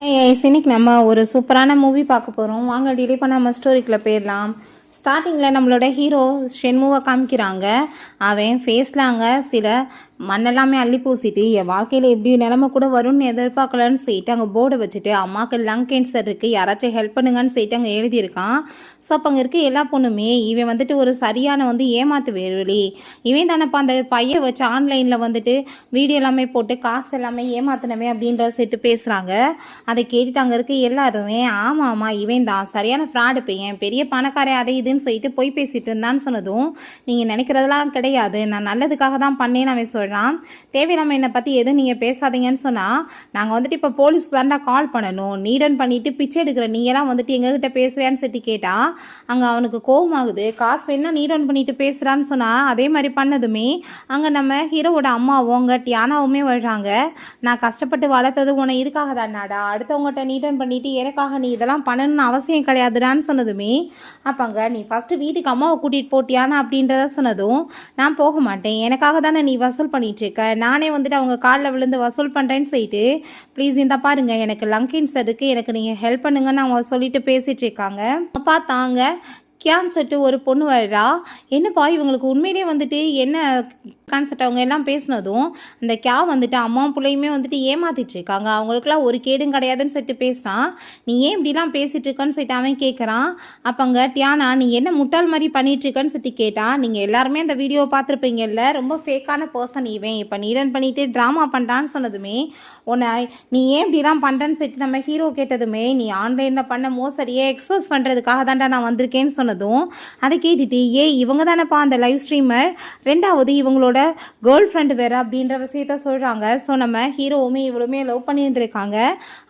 இன்னைக்கு நம்ம ஒரு சூப்பரான மூவி பார்க்க போகிறோம். வாங்க டிலே பண்ணாமல் ஸ்டோரிக்குள்ளே போயிடலாம். ஸ்டார்டிங்கில் நம்மளோட ஹீரோ ஷென்முவை காமிக்கிறாங்க. அவன் ஃபேஸில் அங்கே சில மண்ணெல்லாமே அள்ளி பூசிட்டு என் வாழ்க்கையில் எப்படி நிலமை கூட வரும்னு எதிர்பார்க்கலன்னு சொல்லிட்டு அங்கே போர்டை வச்சுட்டு அம்மாவுக்கு லங் கேன்சர் இருக்குது, யாராச்சும் ஹெல்ப் பண்ணுங்கன்னு சொல்லிட்டு அங்கே எழுதியிருக்கான். ஸோ அப்போ அங்கே இருக்க எல்லா பொண்ணுமே இவன் வந்துட்டு ஒரு சரியான ஏமாத்து வேறுவழி, இவன் தானப்பா அந்த பையன் வச்சு ஆன்லைனில் வந்துட்டு வீடியோ எல்லாமே போட்டு காசு எல்லாமே ஏமாத்தினவே அப்படின்ற சொல்லிட்டு பேசுகிறாங்க. அதை கேட்டுட்டு அங்கே இருக்க எல்லாருமே ஆமாம் இவன் தான் சரியான ஃப்ராடு பையன், பெரிய பணக்காரே அதை இதுன்னு சொல்லிட்டு போய் பேசிட்டு இருந்தான்னு சொன்னதும் நீங்கள் நினைக்கிறதெல்லாம் கிடையாது, நான் நல்லதுக்காக தான் பண்ணேன்னு அவன் சொல்கிறான். தேவையில்லாமல் என்னை பற்றி எதுவும் நீங்கள் பேசாதீங்கன்னு சொன்னால் நாங்கள் வந்துட்டு இப்போ போலீஸ்க்கு தாண்டா கால் பண்ணணும், நீடன் பண்ணிவிட்டு பிச்சை எடுக்கிற நீங்களாம் வந்துட்டு எங்ககிட்ட பேசுகிறியான்னு சொல்லிட்டு கேட்டால் அங்கே அவனுக்கு கோவமாகுது. காசு வேணா நீடன் பண்ணிட்டு பேசுகிறான்னு சொன்னால் அதே மாதிரி பண்ணதுமே அங்கே நம்ம ஹீரோவோட அம்மாவும் அங்கே டியானாவுமே வர்றாங்க. நான் கஷ்டப்பட்டு வளர்த்தது உன்னை இதுக்காக தானாடா, அடுத்தவங்ககிட்ட நீடன் பண்ணிவிட்டு எனக்காக நீ இதெல்லாம் பண்ணணும்னு அவசியம் கிடையாதுடான்னு சொன்னதுமே அப்போங்க நீ ஃபஸ்ட்டு வீட்டுக்கு அம்மாவை கூட்டிகிட்டு போட்டியானா அப்படின்றத சொன்னதும் நான் போக மாட்டேன், எனக்காக தானே நீ வசூல் பண்ணிகிட்ருக்க, நானே வந்துட்டு அவங்க காலில் விழுந்து வசூல் பண்ணுறேன்னு சொல்லிட்டு ப்ளீஸ் இந்த பாருங்க எனக்கு லங் கேன்சர் இருக்குது, எனக்கு நீங்கள் ஹெல்ப் பண்ணுங்கன்னு அவங்க சொல்லிட்டு பேசிகிட்டு இருக்காங்க. பார்த்தாங்க கியான்னு சொல்லிட்டு ஒரு பொண்ணு வருடா. என்னப்பா இவங்களுக்கு உண்மையிலே வந்துட்டு என்ன கான்செப்ட் அவங்க எல்லாம் பேசினதும் அந்த கியா வந்துட்டு அம்மாவும் பிள்ளையுமே வந்துட்டு ஏமாத்திட்டு இருக்காங்க, அவங்களுக்குலாம் ஒரு கேடும் கிடையாதுன்னு சொல்லிட்டு பேசுகிறான். நீ ஏன் இப்படிலாம் பேசிகிட்டு இருக்கன்னு சொல்லிட்டு அவன் கேட்குறான். அப்போங்க டியானா நீ என்ன முட்டாள் மாதிரி பண்ணிகிட்ருக்கன்னு சொல்லிட்டு கேட்டான். நீங்கள் எல்லாருமே அந்த வீடியோவை பார்த்துருப்பீங்கல்ல, ரொம்ப ஃபேக்கான பர்சன் இவன், இப்போ நீடன் பண்ணிவிட்டு ட்ராமா பண்ணுறான்னு சொன்னதுமே உன்னை நீ ஏன் இப்படிலாம் பண்ணுறேன்னு சொல்லிட்டு நம்ம ஹீரோ கேட்டதுமே நீ ஆன்லைனில் பண்ண மோசடியை எக்ஸ்போஸ் பண்ணுறதுக்காக தான்டா நான் வந்திருக்கேன்னு சொன்னதும் அதை கேட்டுட்டு இவங்க தானேப்பா அந்த லைவ் ஸ்ட்ரீமர், ரெண்டாவது இவங்களோட கேர்ள் ஃப்ரெண்டு வேறு அப்படின்ற விஷயத்த சொல்கிறாங்க. ஸோ நம்ம ஹீரோவுமே இவளுமே லவ் பண்ணியிருந்துருக்காங்க.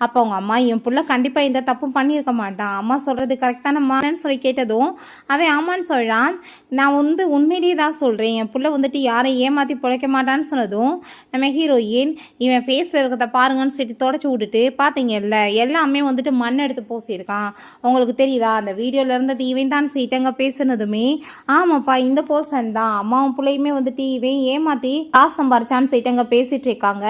அப்போ அவங்க அம்மா என் பிள்ளை கண்டிப்பாக இந்த தப்பு பண்ணியிருக்க மாட்டான், அம்மா சொல்கிறது கரெக்டான மான்னு சொல்லி கேட்டதும் அவன் ஆமான்னு சொல்கிறான். நான் உண்மையிலேயே தான் சொல்கிறேன், என் பிள்ளை வந்துட்டு யாரை ஏமாற்றி பிழைக்க மாட்டான்னு சொன்னதும் நம்ம ஹீரோயின் இவன் ஃபேஸில் இருக்கிறத பாருங்கன்னு சொல்லி தொடச்சி விட்டுட்டு பார்த்தீங்கல்ல எல்லாமே வந்துட்டு மண் எடுத்து பூசியிருக்கான், உங்களுக்கு தெரியுதா அந்த வீடியோவில் இருந்தது இவன் தான் சீட்டங்க பேசுனதுமே ஆமாப்பா இந்த பர்சன் தான், அம்மாவும் பிள்ளையுமே வந்துட்டு இவன் ஏமாற்றி காசு சம்பாரிச்சான்னு சீட்டங்க பேசிகிட்டு இருக்காங்க.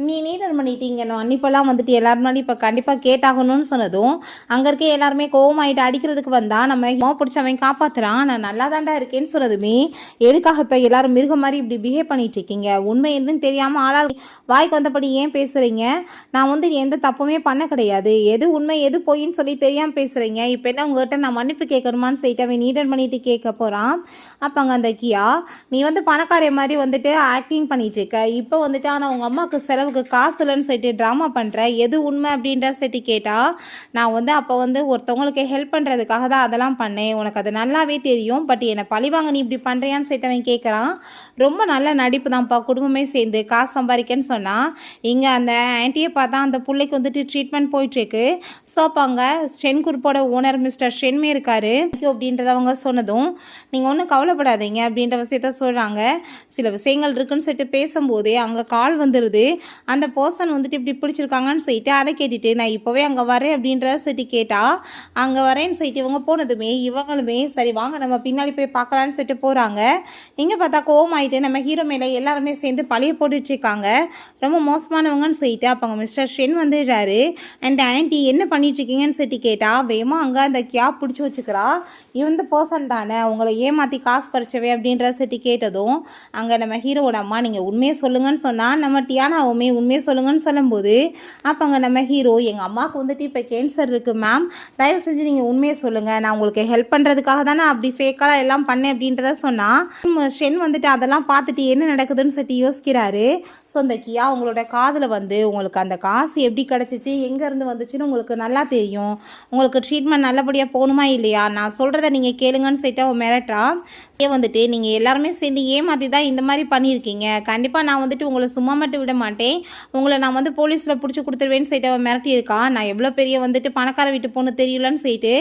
நீ நீடன் பண்ணிட்டீங்க அன்னிப்பெல்லாம் வந்துட்டு எல்லாரும் முன்னாடி இப்போ கண்டிப்பாக கேட்டாகணும்னு சொன்னதும் அங்கே இருக்க எல்லாருமே கோவமாயிட்டு அடிக்கிறதுக்கு வந்தால் நம்ம பிடிச்சவன் காப்பாற்றுறான். நான் நல்லா தாண்டா இருக்கேன்னு சொன்னதுமே எதுக்காக இப்போ எல்லாரும் மிருகம் மாதிரி இப்படி பிஹேவ் பண்ணிட்டு இருக்கீங்க, உண்மை எதுன்னு தெரியாமல் ஆளால் வாய்க்கு வந்தபடி ஏன் பேசுகிறீங்க, நான் எந்த தப்புமே பண்ண கிடையாது, எது உண்மை எது பொய்ன்னு சொல்லி தெரியாமல் பேசுகிறீங்க, இப்போ என்ன உங்கள்கிட்ட நான் மன்னிப்பு கேட்கணுமான்னு சொல்லிட்டு அவன் நீடன் பண்ணிட்டு கேட்க போகிறான். அப்போ அங்கே அந்த கியா நீ பணக்காரிய மாதிரி வந்துட்டு ஆக்டிங் பண்ணிட்டு இருக்க, இப்போ வந்துட்டு ஆனால் உங்கள் அம்மாவுக்கு செலவுக்கு காசு இல்லைன்னு சொல்லிட்டு ட்ராமா பண்ணுற, எது உண்மை அப்படின்ற சொல்லிட்டு கேட்டால் நான் அப்போ ஒருத்தவங்களுக்கு ஹெல்ப் பண்ணுறதுக்காக தான் அதெல்லாம் பண்ணேன், உனக்கு அது நல்லாவே தெரியும், பட் என்னை பழிவாங்க நீ இப்படி பண்ணுறியான்னு சொல்லிட்டு அவன் கேட்குறான். ரொம்ப நல்ல நடிப்பு தான்ப்பா, குடும்பமே சேர்ந்து காசு சம்பாதிக்கன்னு சொன்னால் இங்கே அந்த ஆன்ட்டியை பார்த்தா அந்த பிள்ளைக்கு வந்துட்டு ட்ரீட்மெண்ட் போயிட்டுருக்கு. ஸோ அப்போ அங்கே ஷென் குரூப்போட ஓனர் மிஸ்டர் ஷென்மே இருக்காரு அப்படின்றத அவங்க சொன்னதும் நீங்கள் ஒன்றும் கவலைப்படாதீங்க அப்படின்ற விஷயத்த சொல்கிறாங்க. சில விஷயங்கள் இருக்குன்னு சொல்லிட்டு பேசும்போதே அங்கே கால் வந்துடுது, அந்த பர்சன் வந்துட்டு இப்படி பிடிச்சிருக்காங்கன்னு சொல்லிட்டு அதை கேட்டுட்டு நான் இப்போவே அங்கே வரேன் அப்படின்றத சொல்லிட்டு கேட்டால் அங்கே வரேன்னு சொல்லிட்டு இவங்க போனதுமே இவங்களுமே சரி வாங்க நம்ம பின்னாடி போய் பார்க்கலான்னு சொல்லிட்டு போகிறாங்க. இங்கே பார்த்தா கோவமாயிட்டு நம்ம ஹீரோ மேலே எல்லாருமே சேர்ந்து பழைய போட்டுட்ருக்காங்க, ரொம்ப மோசமானவங்கன்னு சொல்லிட்டு அப்போ அங்கே மிஸ்டர் ஷென் வந்துடுறாரு. அந்த ஆன்ட்டி என்ன பண்ணிட்டுருக்கீங்கன்னு சொல்லிட்டு கேட்டால் வேமா அங்கே அந்த கேப் பிடிச்சி வச்சுக்கிறா, இந்த பர்சன் தானே உங்களை ஏமாற்றி காசு பறிச்சவே அப்படின்ற சொல்லிட்டு கேட்டதும் அங்கே நம்ம ஹீரோவோட அம்மா நீங்கள் உண்மையை சொல்லுங்கன்னு சொன்னால் நம்ம டியானாவுமே உண்மையை சொல்லுங்கன்னு சொல்லும்போது அப்போ அங்கே நம்ம ஹீரோ எங்கள் அம்மாவுக்கு வந்துட்டு இப்போ கேன்சர் இருக்குது மேம், தயவு செஞ்சு நீங்கள் உண்மையை சொல்லுங்கள், நான் உங்களுக்கு ஹெல்ப் பண்ணுறதுக்காக தானே அப்படி ஃபேக்காக எல்லாம் பண்ணேன் அப்படின்றத சொன்னால் ஷென் வந்துட்டு அதெல்லாம் பார்த்துட்டு என்ன நடக்குதுன்னு சொல்லிட்டு யோசிக்கிறாரு. ஸோ அந்த கியா உங்களோட காதில் உங்களுக்கு அந்த காசு எப்படி கிடச்சிச்சு எங்கேருந்து வந்துச்சுன்னு உங்களுக்கு நல்லா தெரியும், உங்களுக்கு ட்ரீட்மெண்ட் நல்லபடியாக போகணுமா இல்லையா, நான் சொல்கிறத நீங்கள் கேளுங்கன்னு சொல்லிட்டு அவன் மிரட்டா. வந்துட்டு நீங்கள் எல்லாருமே சேர்ந்து ஏமாற்றி தான் இந்த மாதிரி பண்ணியிருக்கீங்க, கண்டிப்பாக நான் வந்துட்டு உங்களை சும்மா மட்டும் விட மாட்டேன், உங்களை நான் போலீஸில் பிடிச்சி கொடுத்துருவேன்னு சொல்லிட்டு அவன் மிரட்டியிருக்கான். நான் எவ்வளோ பெரிய வந்துட்டு பணக்கார வீட்டு பொண்ணு தெரியலன்னு சொல்லிட்டு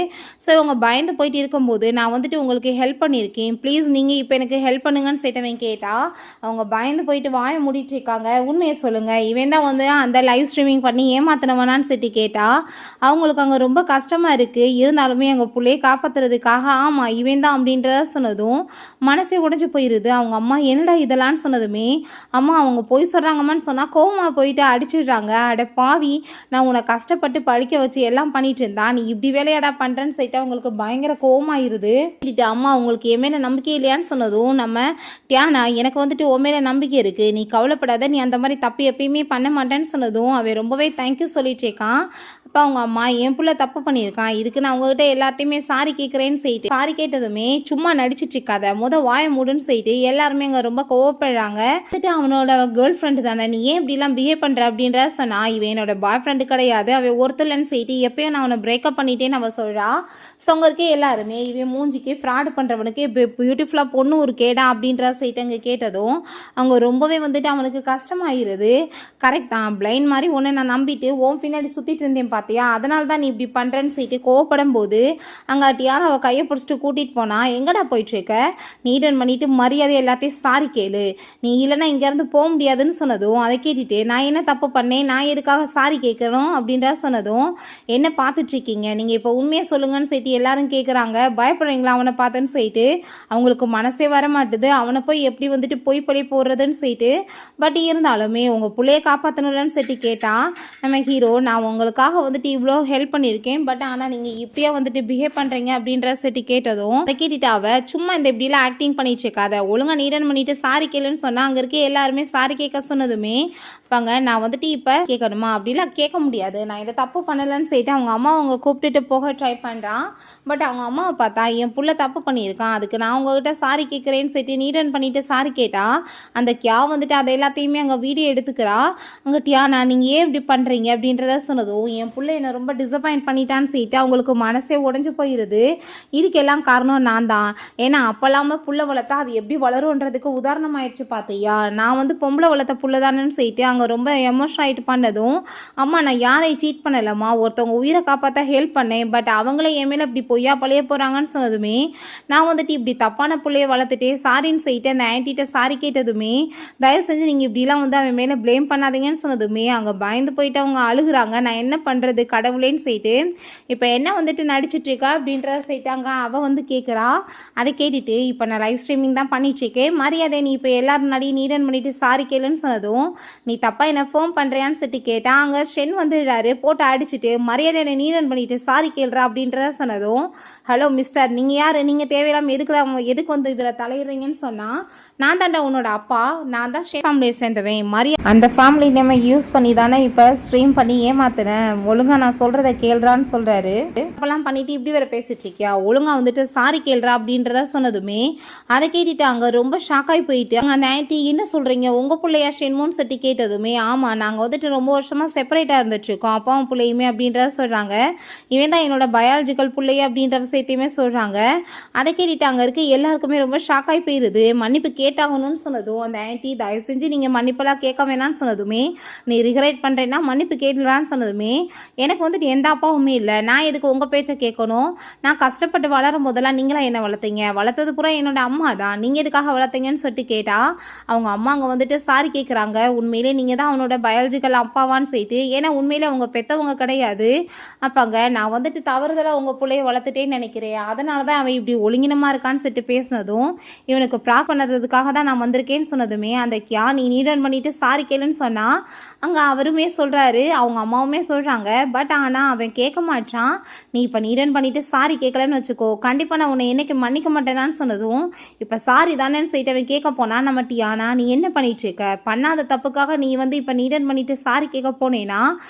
ஸோ இவங்க பயந்து போயிட்டு இருக்கும்போது நான் வந்துட்டு உங்களுக்கு ஹெல்ப் பண்ணியிருக்கேன், ப்ளீஸ் நீங்கள் இப்போ எனக்கு ஹெல்ப் பண்ணுங்கன்னு சொல்லிட்டு அவன் கேட்டால் அவங்க பயந்து போயிட்டு வாயை மூடிட்டு இருக்காங்க. உண்மையை சொல்லுங்கள், இவன் தான் அந்த லைவ் ஸ்ட்ரீமிங் பண்ணி ஏமாத்தினவனான்னு சொல்லிட்டு கேட்டால் அவங்களுக்கு அங்கே ரொம்ப கஷ்டமாக இருக்குது, இருந்தாலுமே எங்கள் பிள்ளையை காப்பாற்றுறதுக்காக ஆமாம் இவன் தான் அப்படின்றத சொன்னதும் மனசே உடைஞ்சு போயிடுது. அவங்க அம்மா என்னடா இதெல்லாம்னு சொன்னதுமே அம்மா அவங்க பொய் சொல்கிறாங்கம்மான்னு சொன்னால் கோவமா போயிட்டு அடிச்சிடுறாங்க. அட பாவி, நான் உன்னை கஷ்டப்பட்டு படிக்க வச்சு எல்லாம் பண்ணிட்டு இருந்தா நீ இப்படி வேலையாடா பண்ணுறேன்னு சொல்லிட்டு அவங்களுக்கு பயங்கர கோவமாயிருது. அம்மா உங்களுக்கு என் மேலே நம்பிக்கை இல்லையான்னு சொன்னதும் நம்ம டியானா எனக்கு வந்துட்டு உன் மேலே நம்பிக்கை இருக்குது, நீ கவலைப்படாத, நீ அந்த மாதிரி தப்பு எப்பயுமே பண்ண மாட்டேன்னு சொன்னதும் அவன் ரொம்பவே தேங்க்யூ சொல்லிட்டு இருக்கான். அப்போ அவங்க அம்மா என் பிள்ளை தப்பு பண்ணியிருக்கான், இதுக்கு நான் உங்ககிட்ட எல்லார்ட்டையுமே சாரி கேட்குறேன்னு சொல்லிட்டு சாரி கேட்டதுமே சும்மா நடிச்சிட்டு இருக்காத, வாயை மூடுன்னு சொல்லிட்டு எல்லாருமே அங்கே ரொம்ப கோவப்படுறாங்க. அவனோட கேர்ள் ஃப்ரெண்டு தானே, நீ ஏன் இப்படிலாம் பிஹேவ் பண்ணுற அப்படின்ற சொன்னா இவன் என்னோட பாய் ஃப்ரெண்டு கிடையாது, அவன் ஒருத்தர்லன்னு சொல்லிட்டு எப்பயும் நான் அவனை பிரேக்கப் பண்ணிட்டேன்னு அவன் சொல்கிறா. ஸோ அங்கே இருக்கே எல்லாருமே இவன் மூஞ்சிக்கு ஃப்ராடு பண்ணுறவனுக்கு பியூட்டிஃபுல்லாக பொண்ணு ஒரு கேடா அப்படின்ற சொல்லிட்டு அங்கே கேட்டதும் அவங்க ரொம்பவே வந்துட்டு அவனுக்கு கஷ்டமாயிருது. கரெக்ட் தான், பிளைன் மாதிரி ஒன்று நான் நம்பிட்டு ஓன் பின்னாடி சுற்றிட்டு இருந்தேன் பார்த்தியா, அதனால தான் நீ இப்படி பண்ணுறேன்னு சொல்லிட்டு கோவப்படும் போது அங்காட்டியால் அவள் கையை பிடிச்சிட்டு கூட்டிகிட்டு போனா. எங்கடா போயிட்டுருக்க, நீடன் பண்ணிட்டு மரியாதை எல்லாத்தையும் சாரி கேளு, நீ இல்லைன்னா இங்கேருந்து போக முடியாதுன்னு சொன்னதும் அதை கேட்டுட்டு நான் என்ன தப்பு பண்ணேன், நான் எதுக்காக சாரி கேட்குறோம் அப்படின்ற சொன்னதும் என்ன பார்த்துட்ருக்கீங்க நீங்கள் இப்போ உண்மையாக சொல்லுங்கன்னு சொல்லிட்டு எல்லாரும் கேட்குறாங்க. பயப்படுறீங்களா அவனை பார்த்துன்னு சொல்லிட்டு அவங்களுக்கு மனசே வர மாட்டுது, அவனை போய் எப்படி வந்துட்டு பொய் பழி போடுறதுன்னு சொல்லிட்டு. பட் இருந்தாலுமே உங்கள் பிள்ளைய காப்பாற்றணும்னு சொல்லிட்டு கேட்டால் நம்ம ஹீரோ நான் உங்களுக்காக வந்துட்டு இவ்வளோ ஹெல்ப் பண்ணியிருக்கேன், பட் ஆனால் நீங்கள் இப்படியே வந்துட்டு பிஹேவ் பண்ணுறீங்க அப்படின்ற சொல்லிட்டு கேட்டதும் அதை கேட்டுட்டு அவள் சும்மா இந்த இப்படிலாம் ஆக்டிங் பண்ணிட்டு இருக்காத, ஒழுங்காக நீடன் பண்ணிட்டு சாரி கேளுன்னு சொன்னால் அங்கே இருக்க எல்லாருமே சாரி கேட்க சொன்னதுமே பாங்க நான் வந்துட்டு இப்போ கேட்கணுமா அப்படிலாம் கேட்க முடியாது, நான் இதை தப்பு பண்ணலைன்னு சொல்லிட்டு அவங்க அம்மா அவங்க கூப்பிட்டுட்டு போக ட்ரை பண்ணுறான். பட் அவங்க அம்மாவை பார்த்தா என் புள்ள தப்பு பண்ணியிருக்கான், அதுக்கு நான் உங்ககிட்ட சாரி கேட்குறேன்னு சொல்லிட்டு நீடன் பண்ணிட்டு சாரி கேட்டால் அந்த கியா வந்துட்டு அதை எல்லாத்தையுமே அங்கே வீடியோ எடுத்துக்கிறா. அங்கே டியானா நீங்கள் ஏன் இப்படி பண்ணுறீங்க அப்படின்றத சொன்னதும் என் பிள்ளை என்னை ரொம்ப டிசப்பாயிண்ட் பண்ணிட்டான்னு சொல்லிட்டு அவங்களுக்கு மனசே உடஞ்சி போயிடுது. இதுக்கெல்லாம் காரணம் நான் தான், ஏன்னா அப்போல்லாம புள்ள வளர்த்தா அது எப்படி வளரும்ன்றதுக்கு உதாரணம் ஆயிடுச்சு பார்த்தியா, நான் வந்து பொம்பளை வளர்த்த புள்ள தானேன்னு சொல்லிட்டு அங்கே ரொம்ப எமோஷனல் ஆகிட்டு பண்ணதும் அம்மா நான் யாரை சீட் பண்ணலம்மா, ஒருத்தவங்க உயிரை காப்பாற்ற ஹெல்ப் பண்ணேன், பட் அவங்களே என் மேலே இப்படி பொய்யா பழைய போகிறாங்கன்னு சொன்னதுமே நான் வந்துட்டு இப்படி தப்பான பிள்ளைய வளர்த்துட்டே சாரின்னு சொல்லிட்டு அந்த ஆன்ட்டிகிட்ட சாரி கேட்டதுமே தயவு செஞ்சு நீங்கள் இப்படிலாம் வந்து அவன் மேலே ப்ளேம் பண்ணாதீங்கன்னு சொன்னதுமே அங்கே பயந்து போயிட்டு அவங்க அழுகுறாங்க. நான் என்ன பண்ணுறது கடவுளேன்னு சொல்லிட்டு இப்போ என்ன வந்துட்டு நடிச்சிட்ருக்கா அப்படின்றத சொல்லிட்டாங்க. அவள் வந்து கேட்குறா. அதை கேட்டுட்டு இப்போ நான் லைவ் ஸ்ட்ரீமிங் தான் பண்ணிட்டுருக்கேன், மரியாதை நீ இப்போ எல்லாரும் முன்னாடி நீடன் பண்ணிட்டு சாரி கேளுன்னு சொன்னதும் நீ தப்பா என்ன ஃபோன் பண்ணுறியான்னு சொல்லிட்டு கேட்டா அங்கே ஷென் வந்துடுறாரு, போட்டு அடிச்சுட்டு மரியாதை என்னை நீடன் பண்ணிட்டு சாரி கேள்றா அப்படின்றத சொன்னதும் ஹலோ மிஸ்டர் நீங்கள் யார், நீங்கள் தேவையில்லாமல் எதுக்கு வந்து இதில் தலையிடுறீங்கன்னு சொன்னால் நான் தாண்டா உன்னோட அப்பா, நான் தான் ஷேர் ஃபேமிலியை சேர்ந்தவன், அந்த ஃபேமிலி நேமை யூஸ் பண்ணி தானே இப்போ ஸ்ட்ரீம் பண்ணி ஏமாத்தினேன், ஒழுங்காக நான் சொல்கிறத கேள்றான்னு சொல்கிறாரு. அப்போல்லாம் பண்ணிட்டு இப்படி வேறு பேசிட்டு இருக்கியா, ஒழுங்காக வந்துட்டு சாரி கேள்றா அப்படின்றத சொன்னதுமே அதை கேட்டுட்டு அங்கே ரொம்ப ஷாக்காகி போயிட்டு அங்கே அந்த ஆன்ட்டி என்ன சொல்கிறீங்க உங்கள் பிள்ளையா ஷென்மோன்னு சொல்லி கேட்டதுமே ஆமாம் நாங்கள் வந்துட்டு ரொம்ப வருஷமாக செப்பரேட்டாக இருந்துட்டுருக்கோம் அப்பாவும் பிள்ளையுமே அப்படின்றத சொல்கிறாங்க. இவன் தான் என்னோட பயாலஜிக்கல் பிள்ளைய அப்படின்ற விஷயத்தையுமே சொல்கிறாங்க. அதை கேட்டுட்டு அங்கே இருக்க எல்லாருக்குமே ரொம்ப ஷாக்காகி போயிடுது. மன்னிப்பு கேட்டாகணும்னு சொன்னதும் அந்த ஆன்ட்டி தயவு செஞ்சு நீங்கள் மன்னிப்பெல்லாம் கேட்க வேணான்னு சொன்னதுமே நீ ரிக்ரெட் பண்ணுறேன்னா மன்னிப்பு கேட்கலான்னு சொன்னதுமே எனக்கு வந்துட்டு எந்த அப்பாவுமே இல்லை, நான் எதுக்கு உங்கள் பேச்சை கேட்கணும், நான் கஷ்டப்பட்டு வளரும் போதெல்லாம் நீங்களாம் என்ன வளர்த்தீங்க, வளர்த்தது பூரா என்னோட அம்மா தான், நீங்கள் எதுக்காக வளர்த்தீங்கன்னு சொல்லிட்டு கேட்டால் அவங்க அம்மா அங்கே வந்துட்டு சாரி கேட்குறாங்க. உண்மையிலே நீங்கள் தான் அவனோட பயாலஜிக்கல் அப்பாவான்னு சொல்லிட்டு, ஏன்னா உண்மையிலே அவங்க பெற்றவங்க கிடையாது, அப்பாங்க நான் வந்துட்டு தவறுதலாக உங்கள் பிள்ளைய வளர்த்துட்டேன்னு நினைக்கிறேன், அதனால தான் அவன் இப்படி ஒழுங்கினமாக இருக்கான்னு சொல்லிட்டு பேசினதும் இவனுக்கு ப்ராக் பண்ணதுக்காக தான் நான் வந்திருக்கேன்னு சொன்னதுமே அந்த கியா நீ நீடன் பண்ணிட்டு சாரி கேளுன்னு சொன்னால் அங்கே அவருமே சொல்கிறாரு, அவங்க அம்மாவுமே சொல்கிறாங்க. பட் ஆனால் அவன் கேட்க மாட்டான். நீ இப்போ நீடன் பண்ணிட்டு சாரி கேட்கலன்னு வச்சுக்கோ, கண்டிப்பாக நான் உன்னை என்னைக்கு மன்னிக்க மாட்டேனான்னு சொன்னதும் இப்போ சாரி தானேன்னு சொல்லிட்டு அவன் கேட்க போனால் நம்ம டியானா நீ என்ன பண்ணிட்டு இருக்க, பண்ணாத தப்புக்காக நீ வந்து இப்போ நீடன் பண்ணிட்டு சாரி கேட்க போனேன்னா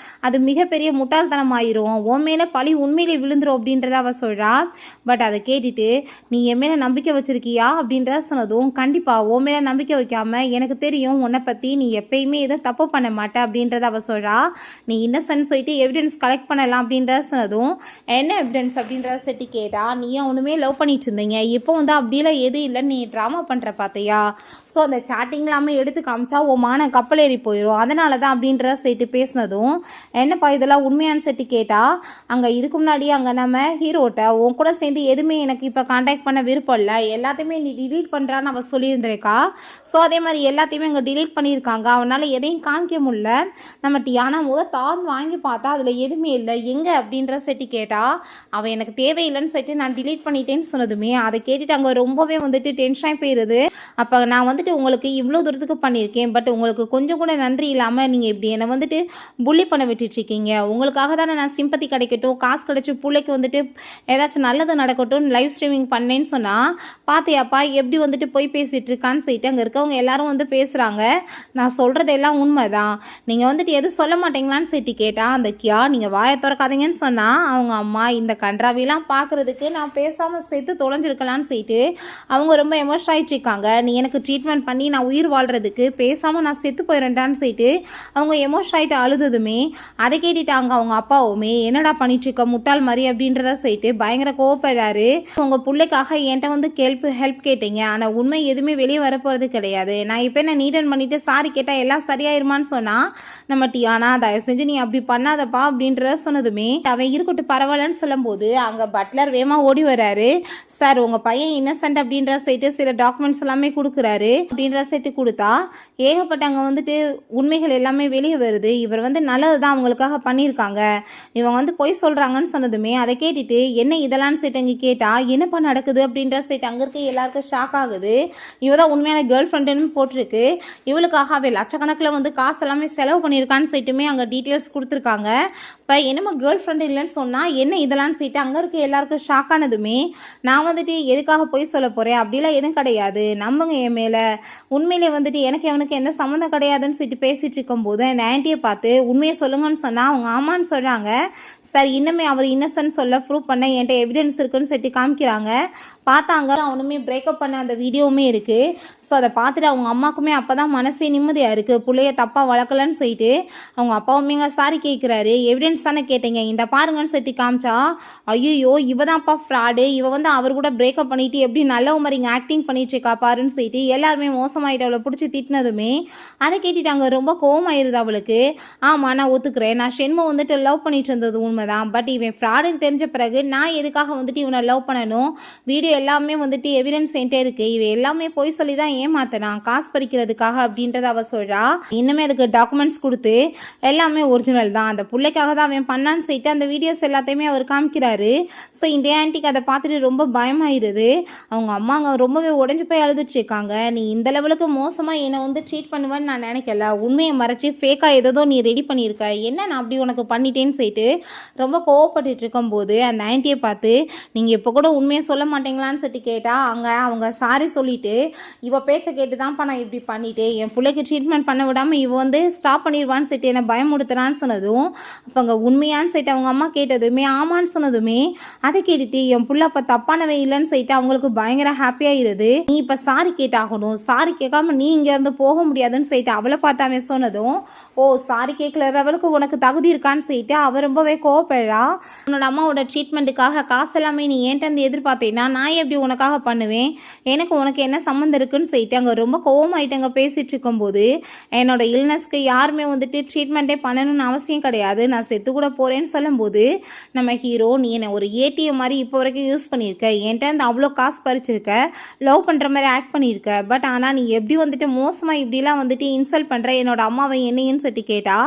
அது மிகப்பெரிய முட்டாள்தனம் ஆயிரும், உன் மேலே பழி உண்மையிலே விழுந்துரும் அப்படின்றத அவ சொல்கிறா. பட் அதை கேட்டுட்டு நீ என் மேலே நம்பிக்கை வச்சிருக்கியா அப்படின்றத சொன்னதும் கண்டிப்பாக உன் மேலே நம்பிக்கை வைக்காம எனக்கு தெரியும் உன்னை பற்றி நீ எப்பயுமே எதுவும் தப்பு பண்ண மாட்டே அப்படின்றத அவ சொல்கிறா. நீ இன்னசென்ட் சொல்லிட்டு எவிடன்ஸ் கலெக்ட் பண்ணலாம் அப்படின்றத சொன்னதும் என்ன எவிடன்ஸ் அப்படின்றத செட்டி கேட்டா நீ ஒன்றுமே லவ் பண்ணிட்டு இருந்தீங்க, இப்போ வந்து அப்படிலாம் எதுவும் இல்லை நீ ட்ராமா பண்ணுற பார்த்தியா, ஸோ அந்த சாட்டிங் இல்லாமல் எடுத்து காமிச்சா உன் மான கப்பல் ஏறி போயிடும், அதனால தான் அப்படின்றத சேர்த்து பேசினதும் என்னப்பா இதெல்லாம் உண்மையானு செட்டி சொல்லிட்டு கேட்டால் அங்கே இதுக்கு முன்னாடி அங்கே நம்ம ஹீரோட்ட உன் கூட சேர்ந்து எதுவுமே எனக்கு இப்போ காண்டாக்ட் பண்ண விருப்பம் இல்லை, எல்லாத்தையுமே நீ டிலீட் பண்ணுறான்னு அவள் சொல்லியிருந்திருக்கா. ஸோ அதே மாதிரி எல்லாத்தையுமே அங்கே டிலீட் பண்ணியிருக்காங்க. அவனால் எதையும் காமிக்க முடியல. நம்ம டியானா தான் வாங்கி பார்த்தா அதில் எதுவுமே இல்லை, எங்கே அப்படின்ற செட்டி கேட்டால் அவள் எனக்கு தேவையில்லைன்னு சொல்லிட்டு நான் டிலீட் பண்ணிட்டேன்னு சொன்னதுமே அதை கேட்டுட்டு அங்கே ரொம்பவே வந்துட்டு டென்ஷனாக போயிடுது. அப்போ நான் வந்துட்டு உங்களுக்கு இவ்வளோ தூரத்துக்கு பண்ணியிருக்கேன், பட் உங்களுக்கு கொஞ்சம் கூட நன்றி இல்லாமல் நீங்கள் இப்படி என்னை வந்துட்டு புள்ளி பண்ண விட்டுட்ருக்கீங்க. உங்களுக்காக தானே நான் சிம்பத்தி கிடைக்கட்டும், காசு கிடைச்சி பிள்ளைக்கு வந்துட்டு ஏதாச்சும் நல்லது நடக்கட்டும் லைவ் ஸ்ட்ரீமிங் பண்ணேன்னு சொன்னால் பார்த்தியாப்பா எப்படி வந்துட்டு போய் பேசிகிட்டு இருக்கான்னு சொல்லிட்டு அங்கே இருக்கவங்க எல்லாரும் வந்து பேசுகிறாங்க. நான் சொல்கிறதெல்லாம் உண்மை தான், நீங்கள் வந்துட்டு எதுவும் சொல்ல மாட்டீங்களான்னு சொல்லிட்டு கேட்டால் அந்த கியா நீங்கள் வாயை திறக்காதீங்கன்னு சொன்னால் அவங்க அம்மா இந்த கன்றாவிலாம் பார்க்குறதுக்கு நான் பேசாமல் சேர்த்து தொலைஞ்சிருக்கலான்னு சொல்லிட்டு அவங்க ரொம்ப எமோஷன் ஆகிட்டு இருக்காங்க. நீ எனக்கு ட்ரீட்மெண்ட் பண்ணி நான் உயிர் வாழ்கிறதுக்கு பேசாமல் நான் செத்து போயிடறேன்டான்னு சொல்லிட்டு அவங்க எமோஷன் ஆகிட்டு அழுதுதுமே அதை கேட்டுட்டாங்க அவங்க அப்பாவுமே என்னடா பண்ணிட்டுருக்க முட்டாள் மாதிரி அப்படின்றத சொல்லிட்டு பயங்கர கோவப்படுறாரு. உங்கள் பிள்ளைக்காக என்கிட்ட வந்து ஹெல்ப் கேட்டீங்க, ஆனால் உண்மை எதுவுமே வெளியே வரப்போகிறது கிடையாது. நான் இப்போ என்ன நீட் அண்ட் பண்ணிவிட்டு சாரி கேட்டால் எல்லாம் சரியாயிருமான்னு சொன்னால் நம்ம டியானா தயவு செஞ்சு நீ அப்படி பண்ணாதப்பா அப்படின்றத சொன்னதுமே அவன் இருக்கட்டும் பரவாயில்லன்னு சொல்லும்போது அங்கே பட்லர் வேகமாக ஓடி வராரு. சார் உங்கள் பையன் இன்னசென்ட் அப்படின்ற சைட்டு சில டாக்குமெண்ட்ஸ் எல்லாமே கொடுக்குறாரு அப்படின்ற சைட்டு கொடுத்தா ஏகப்பட்ட அங்கே வந்துட்டு உண்மைகள் எல்லாமே வெளியே வருது. இவர் வந்து நல்லது தான் அவங்களுக்காக பண்ணியிருக்காங்க, இவங்க வந்து பொய் சொல்கிறாங்கன்னு சொன்னதுமே அதை கேட்டுட்டு என்ன இதெல்லாம் சைட்டு அங்கே கேட்டால் என்னப்பா நடக்குது அப்படின்ற சைட்டு அங்கே இருக்க எல்லாருக்கும் ஷாக் ஆகுது. இவ தான் உண்மையான கேர்ள் ஃப்ரெண்டுன்னு போட்டிருக்கு, இவளுக்காக அவள் லட்சக்கணக்கில் வந்து காசு எல்லாமே செலவு பண்ணியிருக்கான்னு சொல்லிட்டுமே அங்கே டீட்டெயில்ஸ் கொடுத்துருக்காங்க. இப்போ என்னமோ கேர்ள் ஃப்ரெண்டு இல்லைன்னு சொன்னால் என்ன இதெல்லாம் சொல்லிட்டு அங்கே இருக்க எல்லாருக்கும் ஷாக் ஆனதுமே நான் வந்துட்டு எதுக்காக போய் சொல்ல போகிறேன் அப்படிலாம் எதுவும் கிடையாது, நம்புங்க என் மேலே, உண்மையிலே வந்துட்டு எனக்கு அவனுக்கு எந்த சம்மந்தம் கிடையாதுன்னு சொல்லிட்டு பேசிகிட்டு இருக்கும்போது அந்த ஆன்ட்டியை பார்த்து உண்மையை சொல்லுங்கன்னு சொன்னால் அவங்க ஆமான்னு சொல்கிறாங்க. சரி இன்னுமே அவர் இன்னசென்ட் சொல்ல ப்ரூவ் பண்ண என்கிட்ட எவிடன்ஸ் இருக்குன்னு சொல்லிட்டு காமிக்கிறாங்க. பார்த்தாங்க அவனுமே பிரேக்கப் பண்ண அந்த வீடியோவுமே இருக்குது. ஸோ அதை பார்த்துட்டு அவங்க அம்மாவுக்குமே அப்போ தான் மனசே நிம்மதியாக இருக்குது, பிள்ளைய தப்பாக வளர்க்கலன்னு சொல்லிட்டு அவங்க அப்பாவுமேங்க சாரி கேட்குறாரு. எவிடன்ஸ் தானே கேட்டீங்க இந்த பாருங்கன்னு சொல்லிட்டு காமிச்சா ஐயோ இவ தான்ப்பா ஃப்ராடு, இவ வந்து அவர் கூட பிரேக்கப் பண்ணிட்டு எப்படி நல்ல மாதிரி இங்கே ஆக்டிங் பண்ணிட்டு இருக்கா பாருன்னு சொல்லிட்டு எல்லாருமே மோசமாயிட்டு அவளை பிடிச்சி திட்டினதுமே அதை கேட்டுட்டாங்க ரொம்ப கோவமாயிருது அவளுக்கு. ஆமாம் நான் ஒத்துக்கிறேன், நான் ஷென்மோ வந்துட்டு லவ் பண்ணிட்டு இருந்தது உண்மைதான், பட் இவன் ஃப்ராடுன்னு தெரிஞ்ச பிறகு நான் எதுக்காக வந்துட்டு இவனை லவ் பண்ணணும், வீடியோ எல்லாமே வந்துட்டு எவிடன்ஸ் என்கிட்ட இருக்குது, இவன் எல்லாமே பொய் சொல்லி தான் ஏமாத்தினான் காசு பறிக்கிறதுக்காக அப்படின்றத அவள் சொல்கிறா. இன்னுமே அதுக்கு டாக்குமெண்ட்ஸ் கொடுத்து எல்லாமே ஒரிஜினல் தான், அந்த பிள்ளைக்காக தான் அவன் பண்ணான்னு சொல்லிட்டு அந்த வீடியோஸ் எல்லாத்தையுமே அவர் காமிக்கிறாரு. ஸோ இந்த ஆன்ட்டிக்கு அதை பார்த்துட்டு ரொம்ப பயமாயிருது. அவங்க அம்மா அங்கே ரொம்பவே உடஞ்சி போய் அழுதுட்டு இருக்காங்க. நீ இந்த லெவலுக்கு மோசமாக என்னை வந்து ட்ரீட் பண்ணுவேன்னு நான் நினைக்கல, உண்மையை மறைச்சி ஃபேக்காக ஏதோ நீ ரெடி பண்ணியிருக்க, என்ன நான் அப்படி உனக்கு பண்ணிட்டேன்னு சொல்லிட்டு ரொம்ப கோவப்பட்டு இருக்கும்போது அந்த ஆன்ட்டியை பார்த்து நீங்கள் இப்போ கூட உண்மையை சொல்ல மாட்டீங்களான்னு சொல்லிட்டு கேட்டால் அவங்க சாரி சொல்லிவிட்டு இவ பேச்சை கேட்டு தான்ப்பா நான் இப்படி பண்ணிவிட்டு என் பிள்ளைக்கு ட்ரீட்மெண்ட் பண்ண விடாமல் இவ வந்து ஸ்டாப் பண்ணிடுவான்னு சொல்லிட்டு என்னை பயமுடுத்துறான்னு சொன்னதும் அப்போ அங்கே உண்மையான்னு சொல்லிட்டு அவங்க அம்மா கேட்டதுமே ஆமான்னு சொன்னதுமே அதை கேட்டுட்டு என் பிள்ளை அப்போ தப்பானவே இல்லைன்னு சொல்லிட்டு அவங்களுக்கு பயங்கர ஹாப்பியாகிருது. நீ இப்போ சாரி கேட்டாகணும், சாரி கேட்காம நீ இங்கேருந்து போக முடியாதுன்னு சொல்லிட்டு அவளை பார்த்தாமே சொன்னதும் ஓ சாரி கேட்கல லெவலுக்கு உனக்கு தகுதி இருக்கான்னு சொல்லிட்டு அவள் ரொம்பவே கோவப்படுறா. உன்னோட அம்மாவோட ட்ரீட்மெண்ட்டுக்காக காசு எல்லாமே நீ ஏன்ட்டு எதிர்பார்த்தேன்னா நான் எப்படி உனக்காக பண்ணுவேன், எனக்கு உனக்கு என்ன சம்மந்தம் இருக்குன்னு சொல்லிட்டு அங்கே ரொம்ப கோவமாயிட்டு அங்கே பேசிகிட்டு இருக்கும்போது என்னோட இல்னஸ்க்கு யாருமே வந்துட்டு ட்ரீட்மெண்ட்டே பண்ணணும்னு அவசியம் கிடையாது, நான் செத்து கூட போகிறேன்னு சொல்லும்போது நம்ம ஹீரோ நீ என்னை ஒரு ஏடிஎம் மாதிரி இப்போ வரைக்கும் யூஸ் பண்ணியிருக்க, என்கிட்ட இருந்து அவ்வளோ காசு பறிச்சிருக்க, லவ் பண்ணுற மாதிரி ஆக்ட் பண்ணியிருக்க, பட் ஆனால் நீ எப்படி வந்துட்டு மோசமாக இப்படிலாம் வந்துட்டு இன்சல்ட் பண்ணுற என்னோட அம்மாவை என்னைன்னு சொல்லிட்டு கேட்டா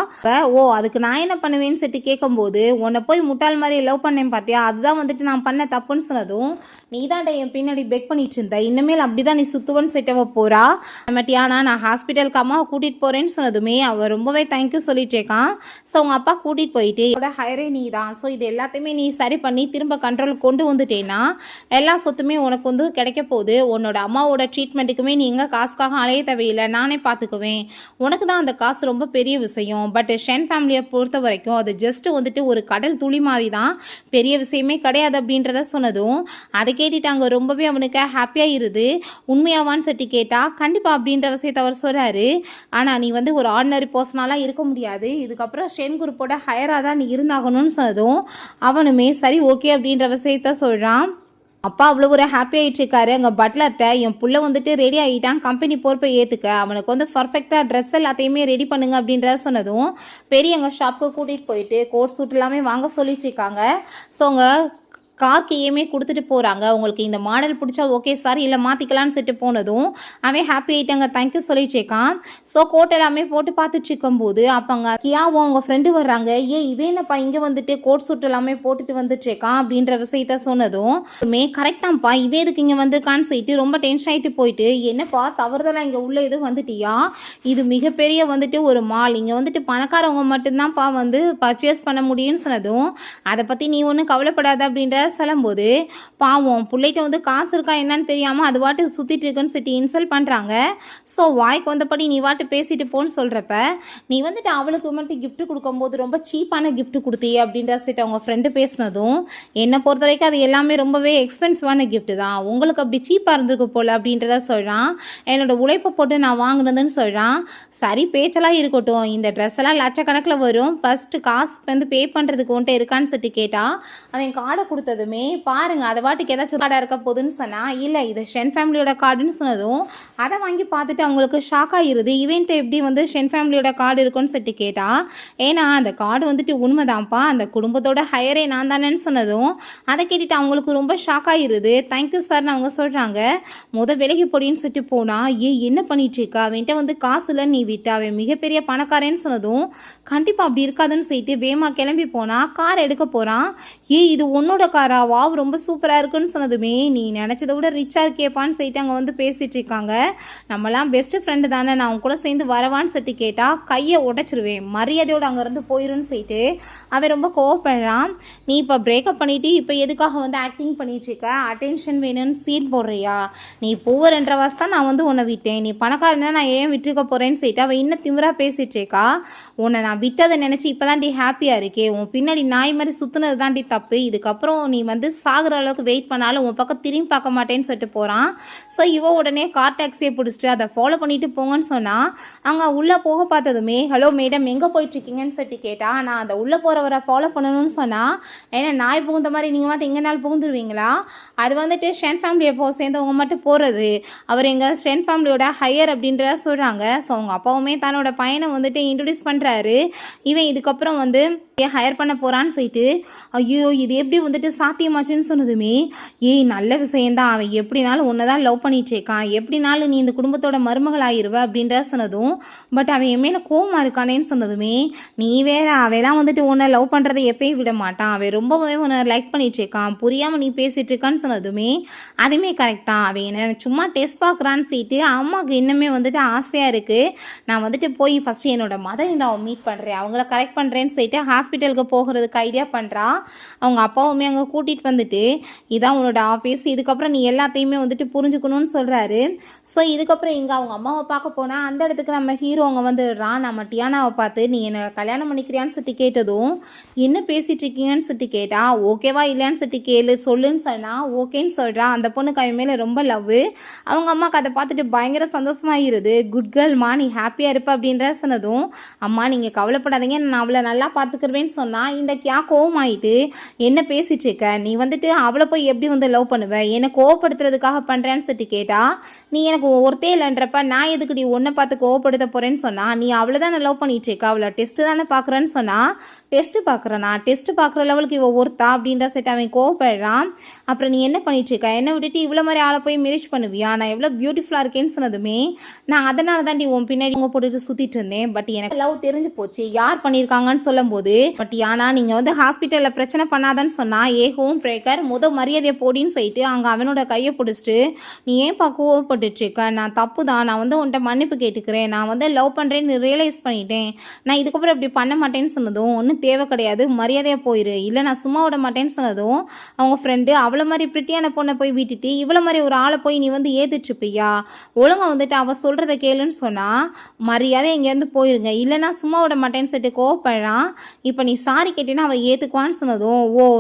ஓ அதுக்கு நான் என்ன பண்ணுவேன்னு சொல்லிட்டு கேட்கும்போது உன்னை போய் முட்டாள் மாதிரி லவ் பண்ணேன் பார்த்தியா அதுதான் வந்துட்டு நான் பண்ண தப்புன்னு சொன்னதும் நீ தான் என் பின்னாடி பெக் பண்ணிட்டு இருந்த, இனிமேல் அப்படி தான் நீ சுத்துவன்னு செட்டவ போகிறா. நம்ம டியானா நான் ஹாஸ்பிட்டலுக்கு அம்மாவை கூட்டிகிட்டு போகிறேன்னு சொன்னதுமே அவள் ரொம்பவே தேங்க்யூ சொல்லிட்டு இருக்கான். ஸோ அவங்க அப்பா கூட்டிகிட்டு போயிட்டு என்னோட ஹையரே நீ தான், ஸோ இது எல்லாத்தையுமே நீ சரி பண்ணி திரும்ப கண்ட்ரோல் கொண்டு வந்துட்டேன்னா எல்லா சொத்துமே உனக்கு வந்து கிடைக்க போகுது, உன்னோட அம்மாவோட ட்ரீட்மெண்ட்டுக்குமே நீ எங்கே காசுக்காக அலைய தேவையில்லை, நானே பார்த்துக்குவேன், உனக்கு தான் அந்த காசு ரொம்ப பெரிய விஷயம், பட் ஷென் ஃபேமிலியை பொறுத்த வரைக்கும் அது ஜஸ்ட்டு வந்துட்டு ஒரு கடல் துளி மாதிரி தான், பெரிய விஷயமே கிடையாது அப்படின்றத சொன்னதும் அதை கேட்டுட்டாங்க ரொம்பவே அவனுக்கு ஹாப்பியாக இருது. உண்மையாவான்னு சட்டி கேட்டால் கண்டிப்பாக அப்படின்ற விஷயத்தை அவர் சொல்கிறாரு. ஆனால் நீ வந்து ஒரு ஆர்டினரி பர்சனாலாம் இருக்க முடியாது, இதுக்கப்புறம் ஷென் குரூப்போட ஹையராக தான் நீ இருந்தாகணும்னு சொன்னதும் அவனுமே சரி ஓகே அப்படின்ற விஷயத்த சொல்கிறான். அப்பா அவ்வளோ ஒரு ஹாப்பி ஆகிட்டு இருக்காரு. அங்கே பட்லர்கிட்ட என் புள்ள வந்துட்டு ரெடி ஆகிட்டான், கம்பெனி பொறுப்பை ஏற்றுக்க, அவனுக்கு வந்து பர்ஃபெக்டாக ட்ரெஸ் எல்லாத்தையுமே ரெடி பண்ணுங்க அப்படின்றத சொன்னதும் பெரிய எங்கள் ஷாப்புக்கு கூட்டிகிட்டு போயிட்டு கோட் சூட் எல்லாமே வாங்க சொல்லிட்டு இருக்காங்க. ஸோ அவங்க கார்க்கு இஎம்ஐ கொடுத்துட்டு போகிறாங்க. உங்களுக்கு இந்த மாடல் பிடிச்சா ஓகே சார், இல்லை மாற்றிக்கலான்னு சொல்லிட்டு போனதும் அவன் ஹாப்பி ஆகிட்டாங்க, தேங்க்யூ சொல்லிட்டு இருக்கான். ஸோ கோட் எல்லாமே போட்டு பார்த்துட்டு இருக்கும்போது அப்போங்க கியாவும் அவங்க ஃப்ரெண்டு வர்றாங்க. இவன் என்னப்பா இங்கே வந்துட்டு கோட் சூட் எல்லாமே போட்டுட்டு வந்துட்டு இருக்கான் அப்படின்ற விஷயத்த சொன்னதும் கரெக்டாம்ப்பா இவன் எதுக்கு இங்கே வந்திருக்கான்னு சொல்லிட்டு ரொம்ப டென்ஷன் ஆகிட்டு போயிட்டு, என்னப்பா தவறுதலாக இங்கே உள்ள இது வந்துட்டியா, இது மிகப்பெரிய வந்துட்டு ஒரு மால், இங்கே வந்துட்டு பணக்காரவங்க மட்டும்தான்ப்பா வந்து பர்ச்சேஸ் பண்ண முடியும்னு சொன்னதும் அதை பற்றி நீ ஒன்றும் கவலைப்படாத அப்படின்ற சொல்லும்போது பாவம் பிள்ளைகிட்ட வந்து காசு இருக்கா என்னன்னு தெரியாமல் அது வாட்டுக்கு சுற்றிட்டு இருக்குன்னு சொல்லி இன்சல்ட் பண்ணுறாங்க. ஸோ வாய்க்கு வந்தபடி நீ வாட்டு பேசிட்டு போன்னு சொல்கிறப்ப நீ வந்துட்டு அவளுக்கு மட்டும் கிஃப்ட் கொடுக்கும்போது ரொம்ப சீப்பான கிஃப்ட் கொடுத்தி அப்படின்ற சொல்லிட்டு அவங்க ஃப்ரெண்டு பேசினதும் என்னை பொறுத்த வரைக்கும் அது எல்லாமே ரொம்பவே எக்ஸ்பென்சிவான கிஃப்ட் தான், உங்களுக்கு அப்படி சீப்பாக இருந்திருக்கு போல் அப்படின்றத சொல்கிறான். என்னோடய உழைப்பை போட்டு நான் வாங்கினதுன்னு சொல்கிறான். சரி பேச்செல்லாம் இருக்கட்டும், இந்த ட்ரெஸ் எல்லாம் லட்சக்கணக்கில் வரும், ஃபஸ்ட்டு காசு வந்து பே பண்ணுறதுக்கு ஒன்ட்டு இருக்கான்னு சொல்லி கேட்டால் அவன் கார்டை கொடுத்ததுமே பாருங்க அதை வாட்டுக்கு ஏதாச்சும் கார்டாக இருக்க போகுதுன்னு சொன்னால் இல்லை இது ஷென் ஃபேமிலியோட கார்டுன்னு சொன்னதும் அதை வாங்கி பார்த்துட்டு அவங்களுக்கு ஷாக் ஆகிருது. இவன்ட்டு எப்படி வந்து ஷென் ஃபேமிலியோட கார்டு இருக்குன்னு சொல்லிட்டு கேட்டால் ஏன்னா அந்த கார்டு வந்துட்டு உண்மைதான்ப்பா, அந்த குடும்பத்தோட ஹையரே நான் தானேன்னு சொன்னதும் அதை கேட்டுட்டு அவங்களுக்கு ரொம்ப ஷாக் ஆகிருது. தேங்க்யூ சார்னு அவங்க சொல்கிறாங்க. விலைக்கு பொடின்னு சொல்லிட்டு போனால் என்ன பண்ணிட்டு இருக்கா, அவன்கிட்ட வந்து காசு இல்லை நீ விட்டு அவன் மிகப்பெரிய பணக்காரன்னு சொன்னதும் கண்டிப்பாக அப்படி இருக்காதுன்னு சொல்லிட்டு வேமா கிளம்பி போனால் கார் எடுக்க போகிறான். இது உன்னோட காரா, வாவ் ரொம்ப சூப்பராக இருக்குன்னு சொன்னதுமே நீ நினச்சதை விட ரிச்சாக இருக்கேப்பான்னு சொல்லிட்டு அங்கே வந்து பேசிகிட்டு இருக்காங்க. நம்மலாம் பெஸ்ட்டு ஃப்ரெண்டு தானே, நான் அவங்க கூட சேர்ந்து வரவான்னு சொல்லிட்டு கேட்டால் கையை உடைச்சிருவேன், மரியாதையோடு அங்கேருந்து போயிருன்னு சொல்லிட்டு அவன் ரொம்ப கோவப்படுறான். நீ இப்போ பிரேக்கப் பண்ணிவிட்டு இப்போ எதுக்காக வந்து ஆக்டிங் பண்ணிட்டு இருக்க, அட்டென்ஷன் வேணும்னு சீன் போடுறியா, நீ போவ 2.5 வருஷம் தான் நான் வந்து உன்னை விட்டேன், நீ பணக்காரனா நான் ஏன் விட்டுருக்க போகிறேன்னு சொல்லிட்டு அவன் இன்னும் திமிராக பேசிகிட்டு இருக்கா. உன்னை நான் விட்டதை நினச்சி இப்போ தாண்டி ஹாப்பியாக இருக்கே, உன் பின்னாடி நாய் மாதிரி சுற்றுனது தாண்டி தப்பு, இதுக்கப்புறம் நீ வந்து சாகுற அளவுக்கு வெயிட் பண்ணாலும் உன் பக்கம் திரும்பி பார்க்க மாட்டேன்னு சொல்லிட்டு போகிறான். ஸோ இவ உடனே கார் டாக்ஸியை பிடிச்சிட்டு அதை ஃபாலோ பண்ணிட்டு போங்கன்னு சொன்னால் அங்கே உள்ளே போக பார்த்ததுமே ஹலோ மேடம் எங்கே போயிட்டுருக்கீங்கன்னு சொல்லிட்டு கேட்டால் நான் அதை உள்ளே போகிறவரை ஃபாலோ பண்ணணும்னு சொன்னால் ஏன்னா நாய் புகுந்த மாதிரி நீங்கள் மட்டும் எங்கேனாலும் புகுந்துருவீங்களா, அது வந்துட்டு ஷென் ஃபேமிலியை சேர்ந்தவங்க மட்டும் போகிறது, அவர் எங்கள் ஷென் ஃபேமிலியோட ஹையர் அப்படின்றத சொல்கிறாங்க. ஸோ அவங்க அப்பாவுமே தன்னோட பையனை வந்துட்டு இன்ட்ரடியூஸ் பண்ணுறாரு. இவன் இதுக்கப்புறம் வந்து ஹையர் பண்ண போகிறான்னு சொல்லிட்டு ஐயோ இது எப்படி வந்துட்டு சாத்தியமாச்சுன்னு சொன்னதுமே நல்ல விஷயந்தான், அவன் எப்படினாலும் உன்னை தான் லவ் பண்ணிட்டு இருக்கான், எப்படினாலும் நீ இந்த குடும்பத்தோட மருமகள் ஆகிருவ அப்படின்ற சொன்னதும் பட் அவன் என் மேலே கோவமாக இருக்கானேன்னு சொன்னதுமே நீ வேற அவெல்லாம் வந்துட்டு உன்னை லவ் பண்ணுறதை எப்பயும் விட மாட்டான், அவன் ரொம்பவே உன்னை லைக் பண்ணிட்டு இருக்கான், புரியாமல் நீ பேசிகிட்டு இருக்கான்னு சொன்னதுமே அதுவுமே கரெக்ட் தான், அவன் என்ன சும்மா டெஸ்ட் பார்க்குறான்னு சொல்லிட்டு அம்மாவுக்கு இன்னுமே வந்துட்டு ஆசையாக இருக்குது, நான் வந்துட்டு போய் ஃபஸ்ட்டு என்னோட மதர் நான் மீட் பண்ணுறேன், அவங்கள கரெக்ட் பண்ணுறேன்னு சொல்லிட்டு ஹாஸ்பிட்டலுக்கு போகிறதுக்கு ஐடியா பண்ணுறா. அவங்க அப்பாவுமே அங்கே கூட்டிகிட்டு வந்துட்டு இதான் உன்னோட ஆஃபீஸ், இதுக்கப்புறம் நீ எல்லாத்தையுமே வந்துட்டு புரிஞ்சுக்கணும்னு சொல்கிறாரு. ஸோ இதுக்கப்புறம் இங்கே அவங்க அம்மாவை பார்க்க போனால் அந்த இடத்துக்கு நம்ம ஹீரோ அங்கே வந்துடுறான். நம்ம டியானாவை பார்த்து நீ என்னை கல்யாணம் பண்ணிக்கிறியான்னு சொல்லிட்டு கேட்டதும் என்ன பேசிகிட்டு இருக்கீங்கன்னு சொல்லிட்டு கேட்டா ஓகேவா இல்லையான்னு சொல்லிட்டு கேளு சொல்லுன்னு சொன்னால் ஓகேன்னு சொல்கிறான். அந்த பொண்ணுக்கு அவன் மேலே ரொம்ப லவ். அவங்க அம்மாவுக்கு அதை பார்த்துட்டு பயங்கர சந்தோஷமாகிருது. குட் கேர்ள்மா நீ ஹாப்பியாக இருப்ப அப்படின்ற சொன்னதும் அம்மா நீங்கள் கவலைப்படாதீங்க நான் அவளை நல்லா பார்த்துக்கிறேன் சொன்னால் இந்த கியா கோவமாயிட்டு என்ன பேசிட்டு இருக்க, நீ வந்துட்டு அவளை போய் எப்படி வந்து லவ் பண்ணுவ, என்னை கோவப்படுத்துறதுக்காக பண்ணுறேன்னு சொல்லிட்டு கேட்டா நீ எனக்கு ஒருத்தே இல்லைன்றப்ப நான் எதுக்கு நீ ஒன்றை பார்த்து கோவப்படுத்த போகிறேன்னு சொன்னால் நீ அவளை தானே லவ் பண்ணிட்டு இருக்கா, அவளை டெஸ்ட்டு தானே பார்க்குறேன்னு சொன்னால் டெஸ்ட்டு பார்க்குறேன்னா டெஸ்ட்டு பார்க்குற லெவலுக்கு இவள் ஒருத்தா அப்படின்ற செட் அவன் கோவப்படுறான். அப்புறம் நீ என்ன பண்ணிட்டு இருக்க, என்னை விட்டுட்டு இவ்வளோ மாதிரி ஆளை போய் மேரேஜ் பண்ணுவியா, நான் எவ்வளோ பியூட்டிஃபுல்லாக இருக்கேன்னு சொன்னதுமே நான் அதனால தாண்டி உன் பின்னாடி உங்க போட்டுட்டு சுற்றிட்டு இருந்தேன், பட் எனக்கு லவ் தெரிஞ்சு போச்சு யார் பண்ணியிருக்காங்கன்னு சொல்லும்போது பட் ஆனா நீங்கள் வந்து ஹாஸ்பிட்டலில் பிரச்சனை பண்ணாதன்னு சொன்னால் ஹோம் பிரேக்கர் மரியாதையை போடின்னு சொல்லிட்டு அங்கே அவனோட கையை பிடிச்சிட்டு நீ ஏன்ப்பா கோவப்பட்டுட்ருக்க, நான் தப்பு தான், நான் வந்து உன்ட்ட மன்னிப்பு கேட்டுக்கிறேன், நான் வந்து லவ் பண்ணுறேன்னு ரியலைஸ் பண்ணிட்டேன், நான் இதுக்கப்புறம் இப்படி பண்ண மாட்டேன்னு சொன்னதும் ஒன்றும் தேவை கிடையாது மரியாதையாக போயிரு, இல்லை நான் சும்மா விட மாட்டேன்னு சொன்னதும் அவங்க ஃப்ரெண்டு அவ்வளோ மாதிரி பிரிட்டியான பொண்ணை போய் விட்டுட்டு இவ்வளோ மாதிரி ஒரு ஆளை போய் நீ வந்து ஏற்றுட்ருப்பியா, ஒழுங்காக வந்துட்டு அவள் சொல்கிறத கேளுன்னு சொன்னால் மரியாதை இங்கேருந்து போயிருங்க, இல்லைனா சும்மா விட மாட்டேன்னு சொல்லிட்டு கோவப்படுறான். இப்போ நீ சாரி கேட்டேன்னா அவள் ஏற்றுக்குவான்னு சொன்னதும்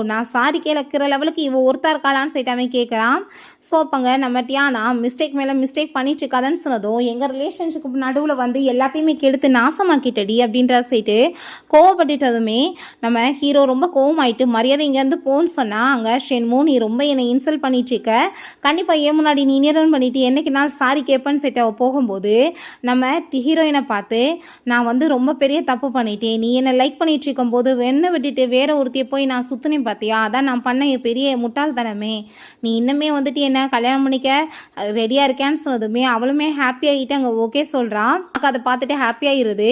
நான் சாரி கேட்குற லெவலுக்கு இவள் ஒருத்தா இருக்காளான்னு சொல்லிட்டு அவன் கேட்குறான். ஸோ அப்போங்க நம்ம டியானா மிஸ்டேக் மேலே மிஸ்டேக் பண்ணிட்டு இருக்காதுன்னு சொன்னதும் எங்கள் ரிலேஷன்ஷிப்புக்கு நடுவில் வந்து எல்லாத்தையுமே கெடுத்து நாசமாக்கிட்டடி அப்படின்ற சைட்டு கோவப்பட்டுட்டதுமே நம்ம ஹீரோ ரொம்ப கோவமாயிட்டு மரியாதை இங்கேருந்து போன்னு சொன்னால் அங்கே ஷென்மு நீ ரொம்ப என்னை இன்சல்ட் பண்ணிட்டு இருக்க, கண்டிப்பாக ஏன் முன்னாடி நீ நிரன் பண்ணிட்டு என்னைக்கு நாள் சாரி கேட்பேன்னு சைட்டு அவள் போகும்போது நம்ம ஹீரோயினை பார்த்து நான் வந்து ரொம்ப பெரிய தப்பு பண்ணிட்டேன், நீ என்னை லைக் பண்ணிட்டு இருக்கும்போது என்னை விட்டுட்டு வேற ஒருத்தையை போய் நான் சுற்றினேன் பார்த்தியா, அதான் நான் பண்ண பெரிய முட்டாள்தனமே, நீ இன்னுமே வந்துட்டு என்ன கல்யாணம் பண்ணிக்க ரெடியாக இருக்கேன்னு சொன்னதுமே அவளுமே ஹாப்பி ஆகிட்டு அங்கே ஓகே சொல்கிறான். அதை பார்த்துட்டு ஹாப்பியாகிருது.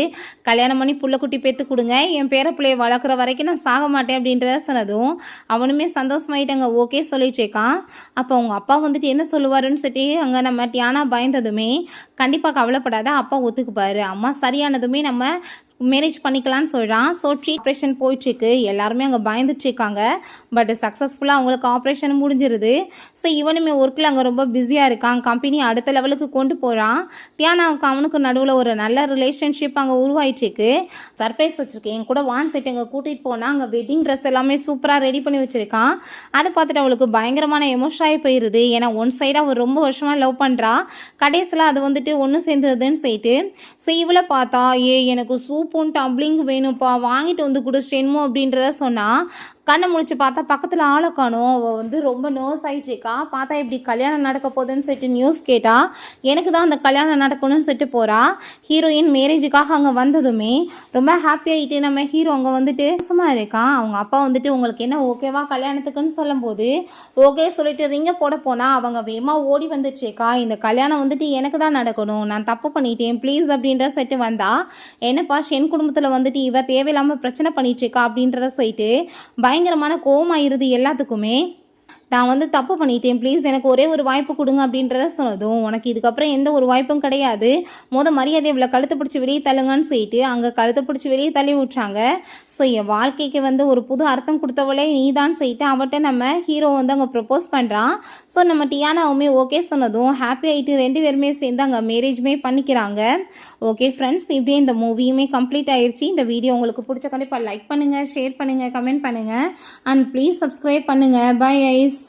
கல்யாணம் பண்ணி புள்ள குட்டி பேத்து கொடுங்க, என் பேர பிள்ளையை வளர்க்குற வரைக்கும் நான் சாக மாட்டேன் அப்படின்றத சொன்னதும் அவனுமே சந்தோஷமாயிட்டு அங்கே ஓகே சொல்லிட்டு இருக்கான். அப்போ அவங்க அப்பா வந்துட்டு என்ன சொல்லுவாருன்னு சொல்லி அங்கே நம்ம டியானா பயந்ததுமே கண்டிப்பாக கவலைப்படாத, அப்பா ஒத்துக்குப்பாரு, அம்மா சரியானதுமே நம்ம மேரேஜ் பண்ணிக்கலான்னு சொல்கிறான். ஸோ ஆப்ரேஷன் போயிட்டுருக்கு, எல்லாருமே அங்கே பயந்துட்டுருக்காங்க. பட் சக்ஸஸ்ஃபுல்லாக அவங்களுக்கு ஆப்ரேஷன் முடிஞ்சிருது. ஸோ இவனுமே ஒர்க்கில் அங்கே ரொம்ப பிஸியாக இருக்கான், கம்பெனி அடுத்த லெவலுக்கு கொண்டு போகிறான். டியானாவுக்கு அவனுக்கு நடுவில் ஒரு நல்ல ரிலேஷன்ஷிப் அங்கே உருவாயிட்டுருக்கு. சர்ப்ரைஸ் வச்சுருக்கேன், என் கூட வான் சைட் அங்கே கூட்டிகிட்டு போனால் அங்கே வெட்டிங் ட்ரெஸ் எல்லாமே சூப்பராக ரெடி பண்ணி வச்சுருக்கான். அதை பார்த்துட்டு அவளுக்கு பயங்கரமான எமோஷனாகி போயிடுது. ஏன்னா ஒன் சைடாக அவள் ரொம்ப வருஷமாக லவ் பண்ணுறா, கடைசியில் அது வந்துட்டு ஒன்று சேர்ந்ததுன்னு சொல்லிட்டு. ஸோ இவளை பார்த்தா எனக்கு சூப்பர் டம்ப்ளிங் வேணும்ப்பா வாங்கிட்டு வந்து கொடு ஷென்மு அப்படின்றத சொன்னால் கண்ணை முடிச்சு பார்த்தா பக்கத்தில் ஆளை காணும். அவள் வந்து ரொம்ப நர்வஸ் ஆகிட்டுருக்கா. பார்த்தா இப்படி கல்யாணம் நடக்க போகுதுன்னு சொல்லிட்டு நியூஸ் கேட்டால் எனக்கு தான் அந்த கல்யாணம் நடக்கணும்னு சொல்லிட்டு போகிறா. ஹீரோயின் மேரேஜுக்காக அங்கே வந்ததுமே ரொம்ப ஹாப்பியாகிட்டு நம்ம ஹீரோ அங்கே வந்துட்டு சும்மா இருக்கான். அவங்க அப்பா வந்துட்டு உங்களுக்கு என்ன ஓகேவா கல்யாணத்துக்குன்னு சொல்லும்போது ஓகே சொல்லிட்டு ரிங்கை போட போனால் அவங்க வேகமாக ஓடி வந்துட்டுருக்கா. இந்த கல்யாணம் வந்துட்டு எனக்கு தான் நடக்கணும், நான் தப்பு பண்ணிட்டேன் ப்ளீஸ் அப்படின்ற சொல்லிட்டு வந்தா. என்னப்பா ஷென் குடும்பத்தில் வந்துட்டு இவ தேவையில்லாமல் பிரச்சனை பண்ணிட்டுருக்கா அப்படின்றத சொல்லிட்டு பயங்கரமான கோவமாயிருது எல்லாத்துக்குமே. நான் வந்து தப்பு பண்ணிட்டேன் ப்ளீஸ் எனக்கு ஒரே ஒரு வாய்ப்பு கொடுங்க அப்படின்றத சொன்னதும் உனக்கு இதுக்கப்புறம் எந்த ஒரு வாய்ப்பும் கிடையாது, மரியாதை இவ்வளோ கழுத்து பிடிச்சி வெளியே தள்ளுங்கன்னு சொல்லிட்டு அங்கே கழுத்து பிடிச்சி வெளியே தள்ளி விட்றாங்க. ஸோ என் வாழ்க்கைக்கு வந்து ஒரு புது அர்த்தம் கொடுத்தவளே நீ தான் சொல்லிட்டு அவட்ட நம்ம ஹீரோ வந்து அங்கே ப்ரப்போஸ் பண்ணுறான். ஸோ நம்ம டியானாவுமே ஓகே சொன்னதும் ஹாப்பி ஆகிட்டு ரெண்டு பேருமே சேர்ந்து அங்கே மேரேஜுமே பண்ணிக்கிறாங்க. ஓகே ஃப்ரெண்ட்ஸ், இப்படியே இந்த மூவியுமே கம்ப்ளீட் ஆயிடுச்சு. இந்த வீடியோ உங்களுக்கு பிடிச்ச கண்டிப்பாக லைக் பண்ணுங்கள், ஷேர் பண்ணுங்கள், கமெண்ட் பண்ணுங்கள் அண்ட் ப்ளீஸ் சப்ஸ்கிரைப் பண்ணுங்கள். Bye ice.